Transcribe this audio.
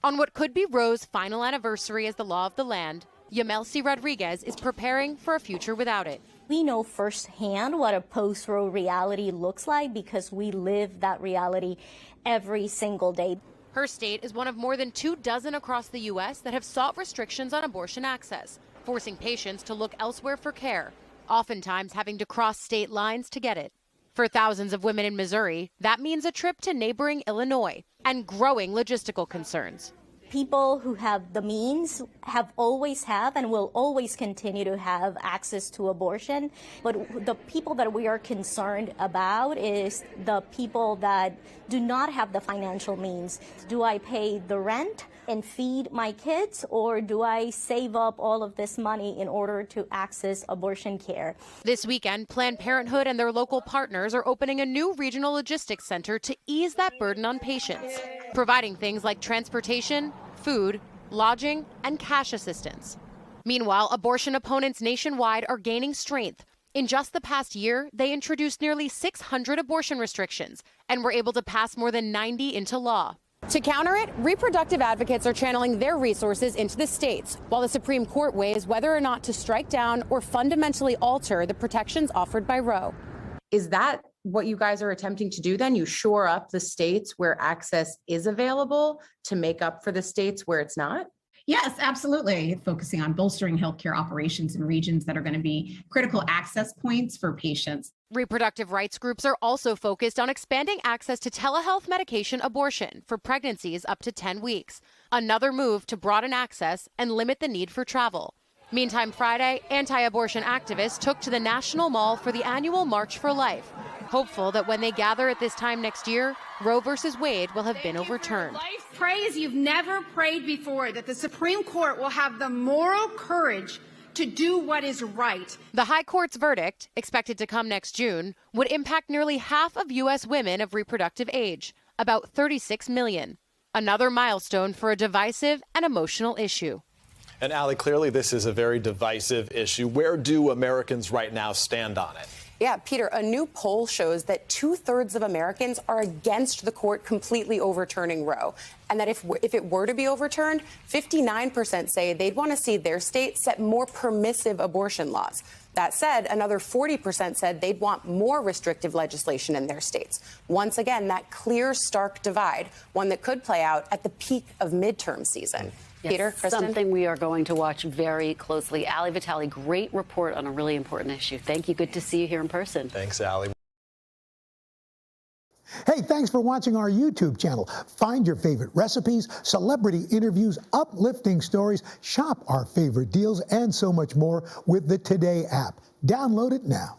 On what could be Roe's final anniversary as the law of the land, Yamelsi Rodriguez is preparing for a future without it. We know firsthand what a post-Roe reality looks like because we live that reality every single day. Her state is one of more than 24 across the U.S. that have sought restrictions on abortion access, forcing patients to look elsewhere for care, oftentimes having to cross state lines to get it. For thousands of women in Missouri, that means a trip to neighboring Illinois and growing logistical concerns. People who have the means have always have and will always continue to have access to abortion. But the people that we are concerned about is the people that do not have the financial means. Do I pay the rent and feed my kids, or do I save up all of this money in order to access abortion care? This weekend, Planned Parenthood and their local partners are opening a new regional logistics center to ease that burden on patients, providing things like transportation, food, lodging, and cash assistance. Meanwhile, abortion opponents nationwide are gaining strength. In just the past year, they introduced nearly 600 abortion restrictions and were able to pass more than 90 into law. To counter it, reproductive advocates are channeling their resources into the states, while the Supreme Court weighs whether or not to strike down or fundamentally alter the protections offered by Roe. Is that what you guys are attempting to do then? You shore up the states where access is available to make up for the states where it's not? Yes, absolutely. Focusing on bolstering healthcare operations in regions that are going to be critical access points for patients. Reproductive rights groups are also focused on expanding access to telehealth medication abortion for pregnancies up to 10 weeks, another move to broaden access and limit the need for travel. Meantime, Friday, anti-abortion activists took to the National Mall for the annual March for Life, hopeful that when they gather at this time next year, Roe versus Wade will have been overturned. Pray as you've never prayed before, that the Supreme Court will have the moral courage to do what is right. The High Court's verdict, expected to come next June, would impact nearly half of U.S. women of reproductive age, about 36 million. Another milestone for a divisive and emotional issue. And Allie, clearly this is a very divisive issue. Where do Americans right now stand on it? Yeah, Peter, a new poll shows that 2/3 of Americans are against the court completely overturning Roe, and that if it were to be overturned, 59% say they'd want to see their state set more permissive abortion laws. That said, another 40% said they'd want more restrictive legislation in their states. Once again, that clear, stark divide, one that could play out at the peak of midterm season. Yes, Peter, Kristen? Something we are going to watch very closely. Allie Vitali, great report on a really important issue. Thank you. Good to see you here in person. Thanks, Allie. Hey, thanks for watching our YouTube channel. Find your favorite recipes, celebrity interviews, uplifting stories, shop our favorite deals, and so much more with the Today app. Download it now.